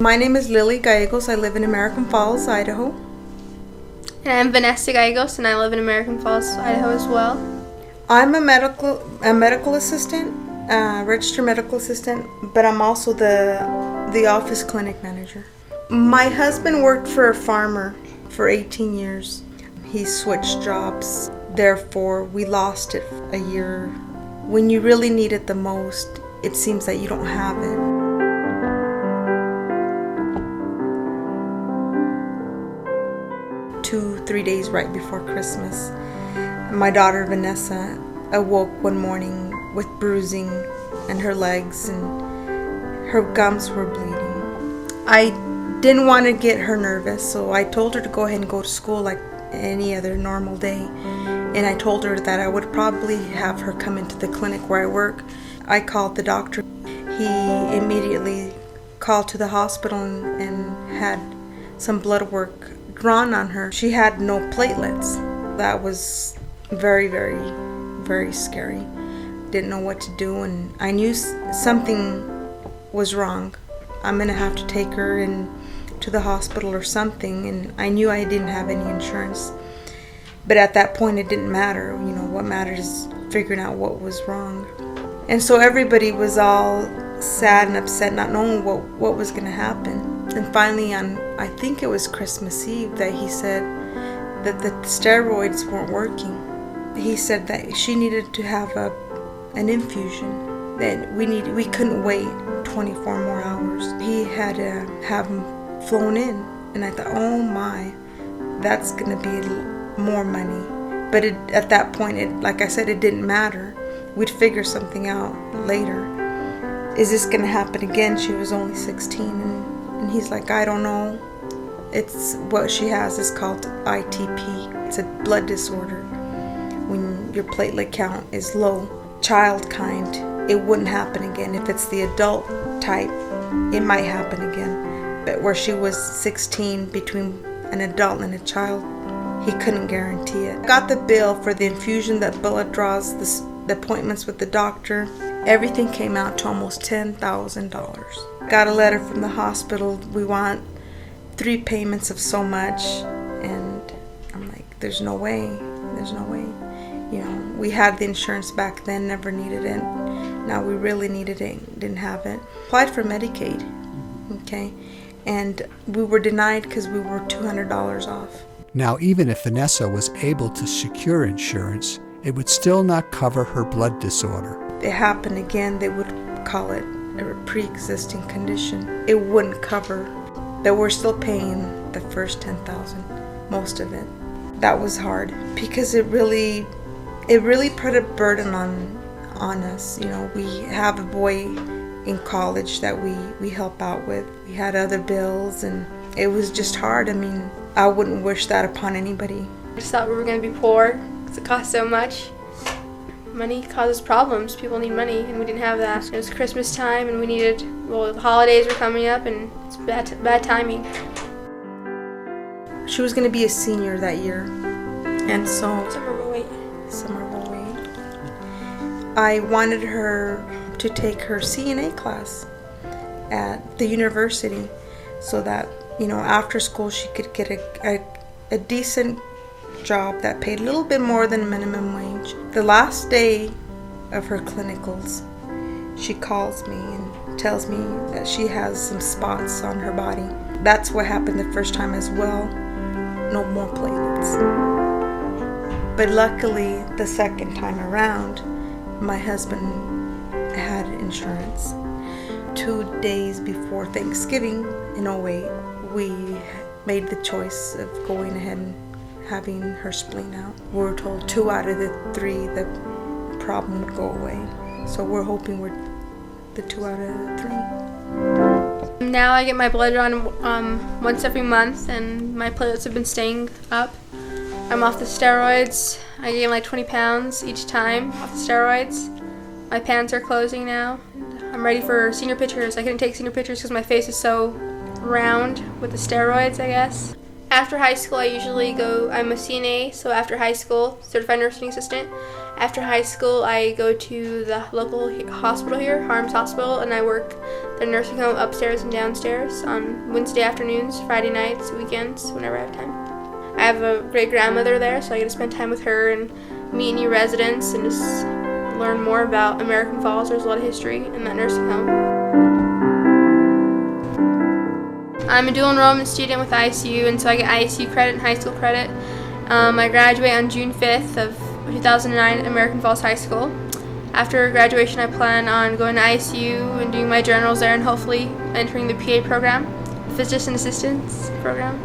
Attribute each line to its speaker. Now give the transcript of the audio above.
Speaker 1: My name is Lily Gallegos. I live in American Falls, Idaho.
Speaker 2: And I'm Vanessa Gallegos, and I live in American Falls, Idaho as well.
Speaker 1: I'm a medical assistant, registered medical assistant, but I'm also the office clinic manager. My husband worked for a farmer for 18 years. He switched jobs. Therefore, we lost it a year. When you really need it the most, it seems that you don't have it. 2-3 days right before Christmas, my daughter Vanessa awoke one morning with bruising in her legs and her gums were bleeding. I didn't want to get her nervous, so I told her to go ahead and go to school like any other normal day. And I told her that I would probably have her come into the clinic where I work. I called the doctor. He immediately called to the hospital and had some blood work drawn on her. She had no platelets. That was very, very, very scary. Didn't know what to do, and I knew something was wrong. I'm gonna have to take her to the hospital or something, and I knew I didn't have any insurance. But at that point it didn't matter. You know, what mattered is figuring out what was wrong. And so everybody was all sad and upset, not knowing what was gonna happen. And finally on, I think it was Christmas Eve, that he said that the steroids weren't working. He said that she needed to have an infusion, that we couldn't wait 24 more hours. He had to have him flown in, and I thought, oh my, that's gonna be more money. But at that point, like I said, it didn't matter. We'd figure something out later. Is this gonna happen again? She was only 16, and he's like, I don't know. It's what she has is called ITP. It's a blood disorder. When your platelet count is low, child kind, it wouldn't happen again. If it's the adult type, it might happen again. But where she was 16, between an adult and a child, he couldn't guarantee it. I got the bill for the infusion, the blood draws, the appointments with the doctor. Everything came out to almost $10,000. Got a letter from the hospital. We want 3 payments of so much, and I'm like, there's no way. You know, we had the insurance back then, never needed it. Now we really needed it, didn't have it. Applied for Medicaid, okay, and we were denied because we were $200 off.
Speaker 3: Now, even if Vanessa was able to secure insurance, it would still not cover her blood disorder.
Speaker 1: It happened again, they would call it a pre-existing condition. It wouldn't cover, but we're still paying the first $10,000, most of it. That was hard because it really put a burden on us. You know, we have a boy in college that we help out with. We had other bills, and it was just hard. I mean, I wouldn't wish that upon anybody.
Speaker 2: I just thought we were going to be poor because it costs so much. Money causes problems. People need money, and we didn't have that. It was Christmas time, and the holidays were coming up, and it's bad timing.
Speaker 1: She was going to be a senior that year, and so
Speaker 2: Summer will wait.
Speaker 1: I wanted her to take her CNA class at the university so that, you know, after school she could get a decent job that paid a little bit more than minimum wage. The last day of her clinicals, she calls me and tells me that she has some spots on her body. That's what happened the first time as well. No more platelets. But luckily, the second time around, my husband had insurance. 2 days before Thanksgiving in 2008, we made the choice of going ahead and having her spleen out. We were told 2 out of the 3 the problem would go away. So we're hoping we're the 2 out of the 3.
Speaker 2: Now I get my blood drawn once every month, and my platelets have been staying up. I'm off the steroids. I gain like 20 pounds each time off the steroids. My pants are closing now. I'm ready for senior pictures. I couldn't take senior pictures because my face is so round with the steroids, I guess. After high school, I'm a CNA, so after high school, certified nursing assistant. After high school, I go to the local hospital here, Harms Hospital, and I work the nursing home upstairs and downstairs on Wednesday afternoons, Friday nights, weekends, whenever I have time. I have a great grandmother there, so I get to spend time with her and meet new residents and just learn more about American Falls. There's a lot of history in that nursing home. I'm a dual enrollment student with ISU, and so I get ISU credit and high school credit. I graduate on June 5th of 2009 at American Falls High School. After graduation, I plan on going to ISU and doing my journals there and hopefully entering the PA program, Physician Assistance program.